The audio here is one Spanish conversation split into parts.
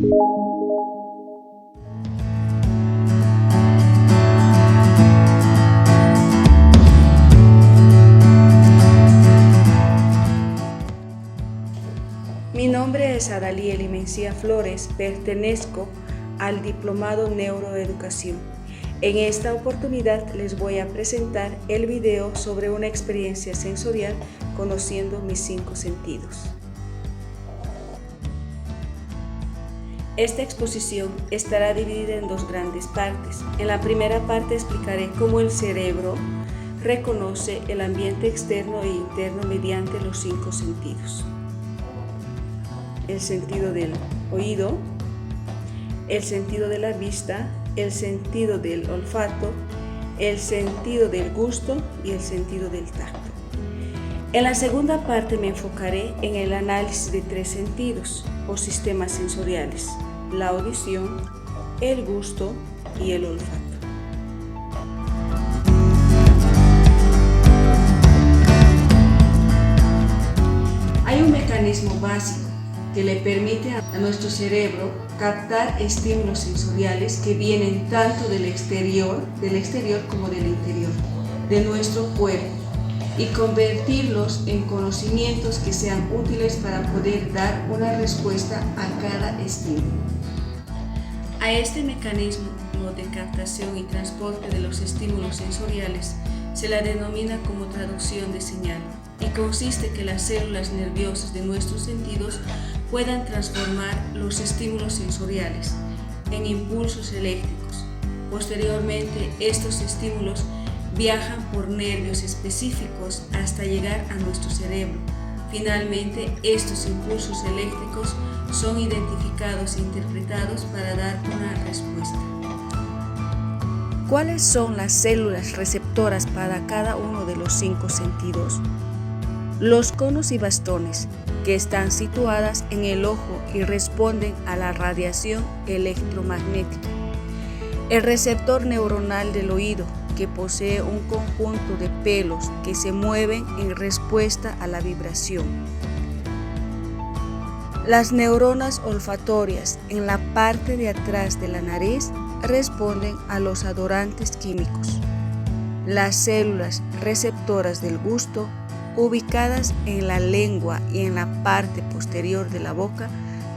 Mi nombre es Adalieli Mencía Flores, pertenezco al Diplomado Neuroeducación. En esta oportunidad les voy a presentar el video sobre una experiencia sensorial conociendo mis 5 sentidos. Esta exposición estará dividida en 2 grandes partes. En la primera parte explicaré cómo el cerebro reconoce el ambiente externo e interno mediante los 5 sentidos. El sentido del oído, el sentido de la vista, el sentido del olfato, el sentido del gusto y el sentido del tacto. En la segunda parte me enfocaré en el análisis de 3 sentidos o sistemas sensoriales: la audición, el gusto y el olfato. Hay un mecanismo básico que le permite a nuestro cerebro captar estímulos sensoriales que vienen tanto del exterior como del interior de nuestro cuerpo y convertirlos en conocimientos que sean útiles para poder dar una respuesta a cada estímulo. A este mecanismo de captación y transporte de los estímulos sensoriales se la denomina como traducción de señal y consiste en que las células nerviosas de nuestros sentidos puedan transformar los estímulos sensoriales en impulsos eléctricos. Posteriormente, estos estímulos viajan por nervios específicos hasta llegar a nuestro cerebro. Finalmente, estos impulsos eléctricos son identificados e interpretados para dar una respuesta. ¿Cuáles son las células receptoras para cada uno de los 5 sentidos? Los conos y bastones, que están situadas en el ojo y responden a la radiación electromagnética. El receptor neuronal del oído, que posee un conjunto de pelos que se mueven en respuesta a la vibración. Las neuronas olfatorias en la parte de atrás de la nariz responden a los adorantes químicos. Las células receptoras del gusto, ubicadas en la lengua y en la parte posterior de la boca,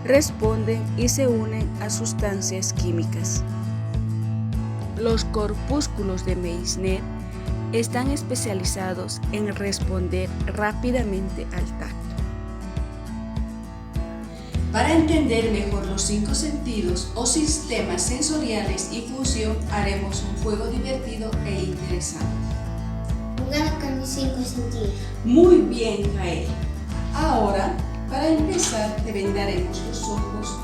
responden y se unen a sustancias químicas. Los corpúsculos de Meissner están especializados en responder rápidamente al tacto. Para entender mejor los 5 sentidos o sistemas sensoriales y función, haremos un juego divertido e interesante. Jugando con mis 5 sentidos. Muy bien, Jael. Ahora, para empezar, te vendaremos los ojos.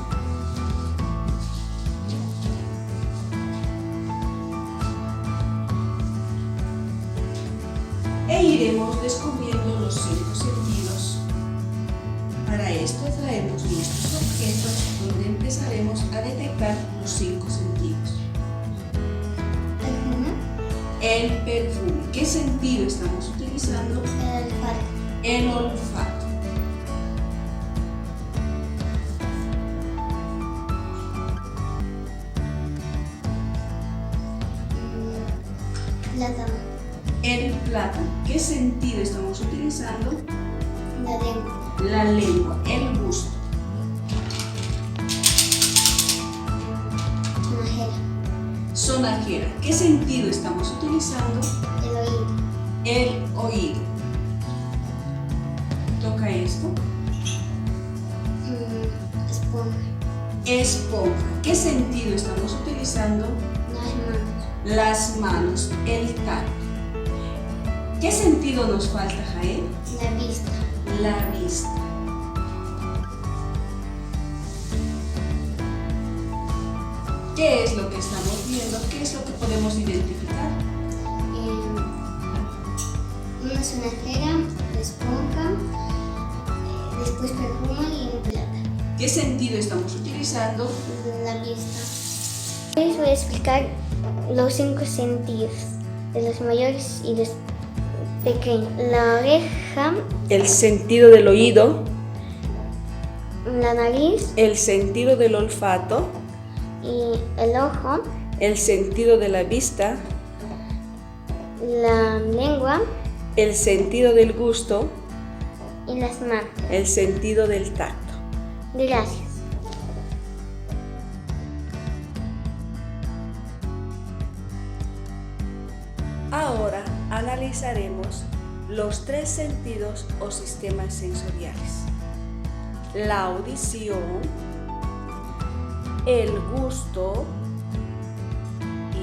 E iremos descubriendo los 5 sentidos. Para esto traemos nuestros objetos donde empezaremos a detectar los 5 sentidos. El perfume. ¿Qué sentido estamos utilizando? El olfato. El olfato. Plátano. El plátano. ¿Qué sentido estamos utilizando? La lengua. La lengua. El gusto. Sonajera. Sonajera. ¿Qué sentido estamos utilizando? El oído. El oído. Toca esto. Esponja. Esponja. ¿Qué sentido estamos utilizando? Las manos. Las manos. El tacto. ¿Qué sentido nos falta, Jael? La vista. La vista. ¿Qué es lo que estamos viendo? ¿Qué es lo que podemos identificar? Una sonajera, esponja, después perfume y un plátano. ¿Qué sentido estamos utilizando? La vista. Les voy a explicar los 5 sentidos de los mayores y los pequeños. La oreja. El sentido del oído. la nariz el sentido del olfato, y el ojo, el sentido de la vista, la lengua el sentido del gusto, y las manos. el sentido del tacto. Gracias. Ahora analizaremos los 3 sentidos o sistemas sensoriales: la audición, el gusto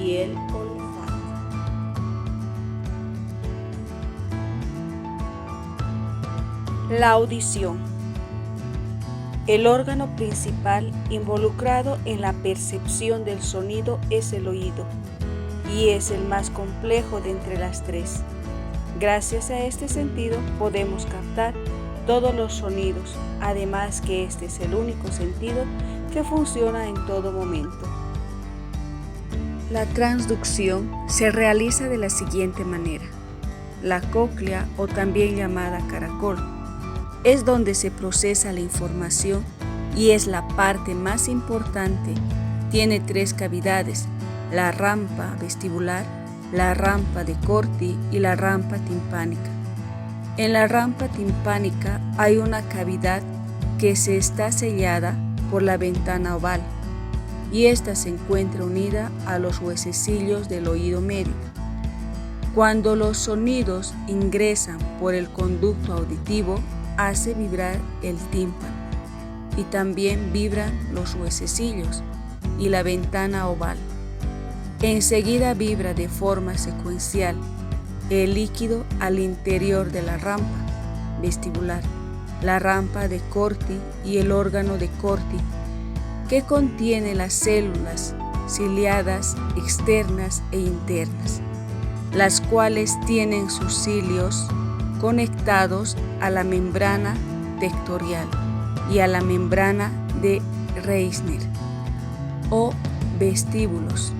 y el olfato. La audición. El órgano principal involucrado en la percepción del sonido es el oído, y es el más complejo de entre las 3. Gracias a este sentido podemos captar todos los sonidos, además que este es el único sentido que funciona en todo momento. La transducción se realiza de la siguiente manera. La cóclea, o también llamada caracol, es donde se procesa la información y es la parte más importante. Tiene 3 cavidades: la rampa vestibular, la rampa de Corti y la rampa timpánica. En la rampa timpánica hay una cavidad que se está sellada por la ventana oval, y esta se encuentra unida a los huesecillos del oído medio. Cuando los sonidos ingresan por el conducto auditivo, hace vibrar el tímpano, y también vibran los huesecillos y la ventana oval. Enseguida vibra de forma secuencial el líquido al interior de la rampa vestibular, la rampa de Corti y el órgano de Corti, que contiene las células ciliadas externas e internas, las cuales tienen sus cilios conectados a la membrana tectorial y a la membrana de Reisner o vestíbulos.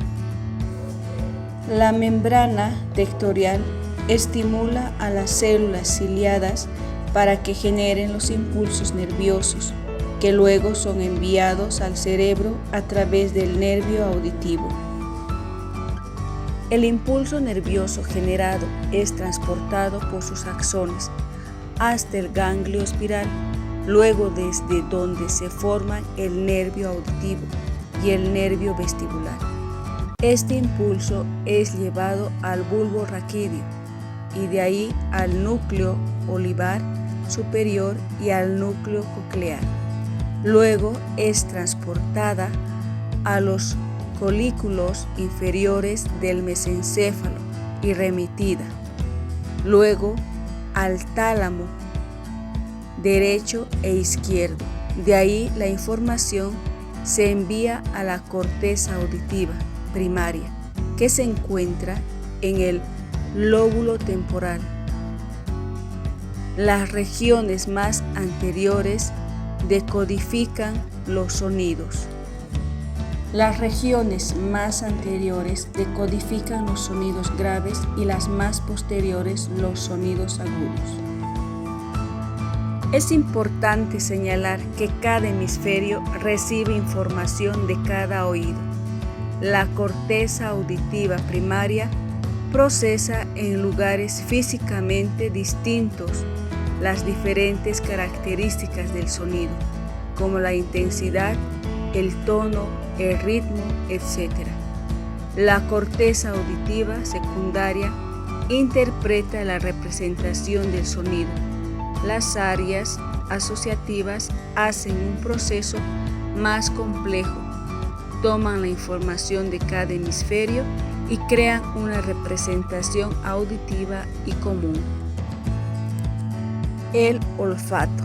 La membrana tectorial estimula a las células ciliadas para que generen los impulsos nerviosos, que luego son enviados al cerebro a través del nervio auditivo. El impulso nervioso generado es transportado por sus axones hasta el ganglio espiral, luego desde donde se forman el nervio auditivo y el nervio vestibular. Este impulso es llevado al bulbo raquídeo y de ahí al núcleo olivar superior y al núcleo coclear. Luego es transportada a los colículos inferiores del mesencéfalo y remitida. Luego al tálamo derecho e izquierdo. De ahí la información se envía a la corteza auditiva primaria, que se encuentra en el lóbulo temporal. Las regiones más anteriores decodifican los sonidos. Las regiones más anteriores decodifican los sonidos graves y las más posteriores los sonidos agudos. Es importante señalar que cada hemisferio recibe información de cada oído. La corteza auditiva primaria procesa en lugares físicamente distintos las diferentes características del sonido, como la intensidad, el tono, el ritmo, etc. La corteza auditiva secundaria interpreta la representación del sonido. Las áreas asociativas hacen un proceso más complejo, toman la información de cada hemisferio y crean una representación auditiva y común. El olfato.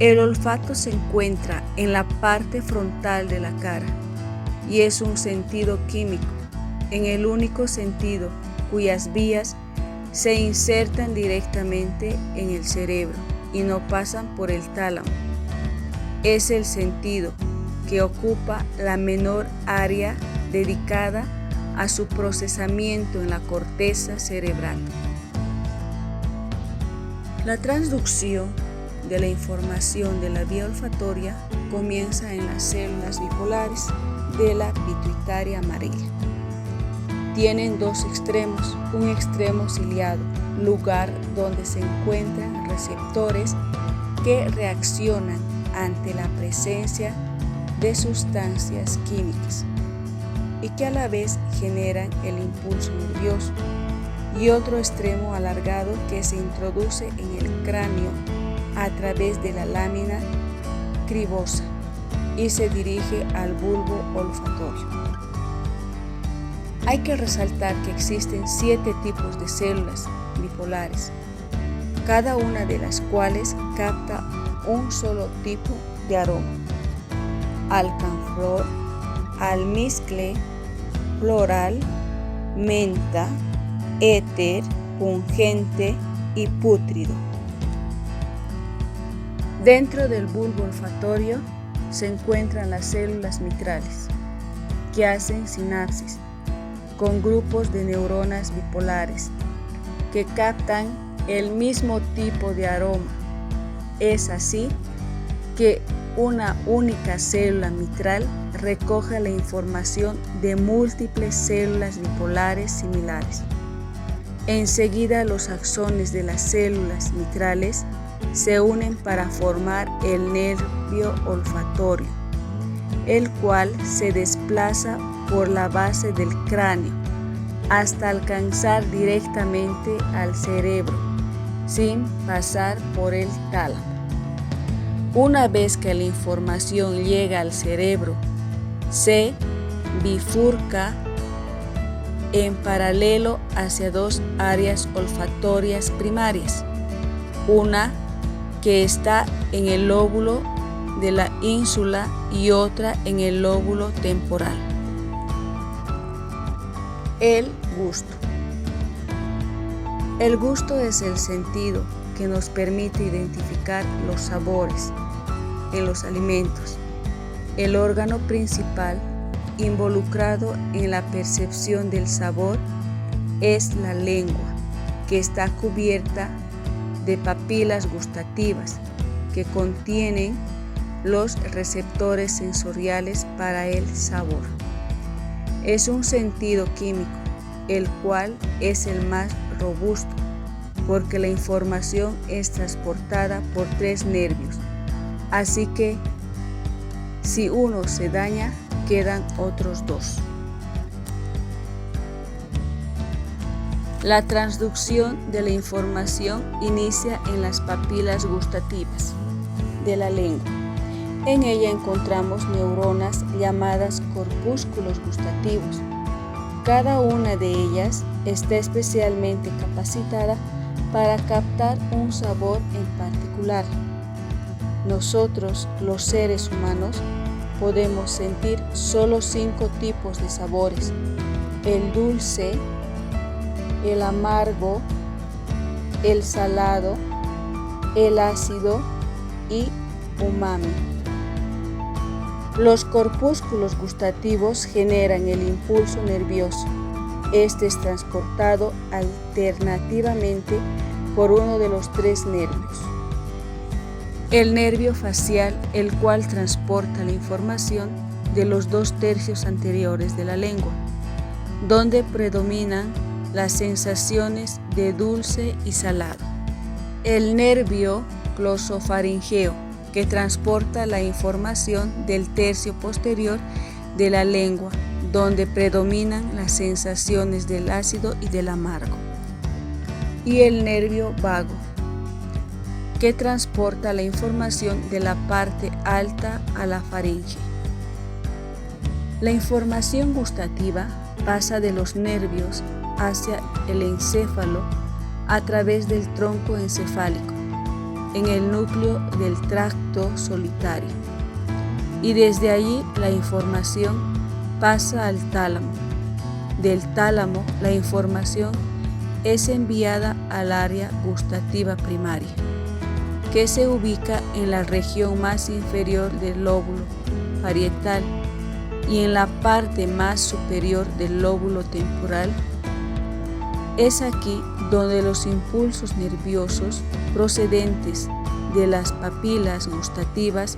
El olfato se encuentra en la parte frontal de la cara y es un sentido químico, en el único sentido cuyas vías se insertan directamente en el cerebro y no pasan por el tálamo. Es el sentido que ocupa la menor área dedicada a su procesamiento en la corteza cerebral. La transducción de la información de la vía olfatoria comienza en las células bipolares de la pituitaria amarilla. Tienen dos extremos, un extremo ciliado, lugar donde se encuentran receptores que reaccionan ante la presencia de sustancias químicas y que a la vez generan el impulso nervioso, y otro extremo alargado que se introduce en el cráneo a través de la lámina cribosa y se dirige al bulbo olfatorio. Hay que resaltar que existen 7 tipos de células bipolares, cada una de las cuales capta un solo tipo de aroma: alcanflor, almizcle, floral, menta, éter, pungente y pútrido. Dentro del bulbo olfatorio se encuentran las células mitrales, que hacen sinapsis con grupos de neuronas bipolares que captan el mismo tipo de aroma. Es así que una única célula mitral recoge la información de múltiples células bipolares similares. Enseguida los axones de las células mitrales se unen para formar el nervio olfatorio, el cual se desplaza por la base del cráneo hasta alcanzar directamente al cerebro, sin pasar por el tálamo. Una vez que la información llega al cerebro, se bifurca en paralelo hacia 2 áreas olfatorias primarias, una que está en el lóbulo de la ínsula y otra en el lóbulo temporal. El gusto. El gusto es el sentido que nos permite identificar los sabores en los alimentos. El órgano principal involucrado en la percepción del sabor es la lengua, que está cubierta de papilas gustativas que contienen los receptores sensoriales para el sabor. Es un sentido químico, el cual es el más robusto, porque la información es transportada por 3 nervios, así que si uno se daña, quedan otros 2. La transducción de la información inicia en las papilas gustativas de la lengua. En ella encontramos neuronas llamadas corpúsculos gustativos. Cada una de ellas está especialmente capacitada para captar un sabor en particular. Nosotros, los seres humanos, podemos sentir solo 5 tipos de sabores: el dulce, el amargo, el salado, el ácido y umami. Los corpúsculos gustativos generan el impulso nervioso. Este es transportado alternativamente por uno de los 3 nervios. El nervio facial, el cual transporta la información de los 2 tercios anteriores de la lengua, donde predominan las sensaciones de dulce y salado. El nervio glosofaringeo, que transporta la información del tercio posterior de la lengua, donde predominan las sensaciones del ácido y del amargo. Y el nervio vago, que transporta la información de la parte alta a la faringe. La información gustativa pasa de los nervios hacia el encéfalo a través del tronco encefálico, en el núcleo del tracto solitario, y desde allí la información pasa al tálamo. Del tálamo la información es enviada al área gustativa primaria, que se ubica en la región más inferior del lóbulo parietal y en la parte más superior del lóbulo temporal. Es aquí donde los impulsos nerviosos procedentes de las papilas gustativas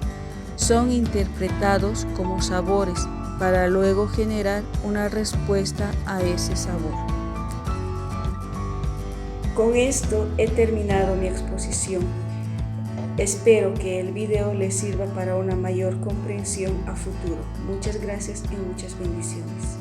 son interpretados como sabores para luego generar una respuesta a ese sabor. Con esto he terminado mi exposición. Espero que el video les sirva para una mayor comprensión a futuro. Muchas gracias y muchas bendiciones.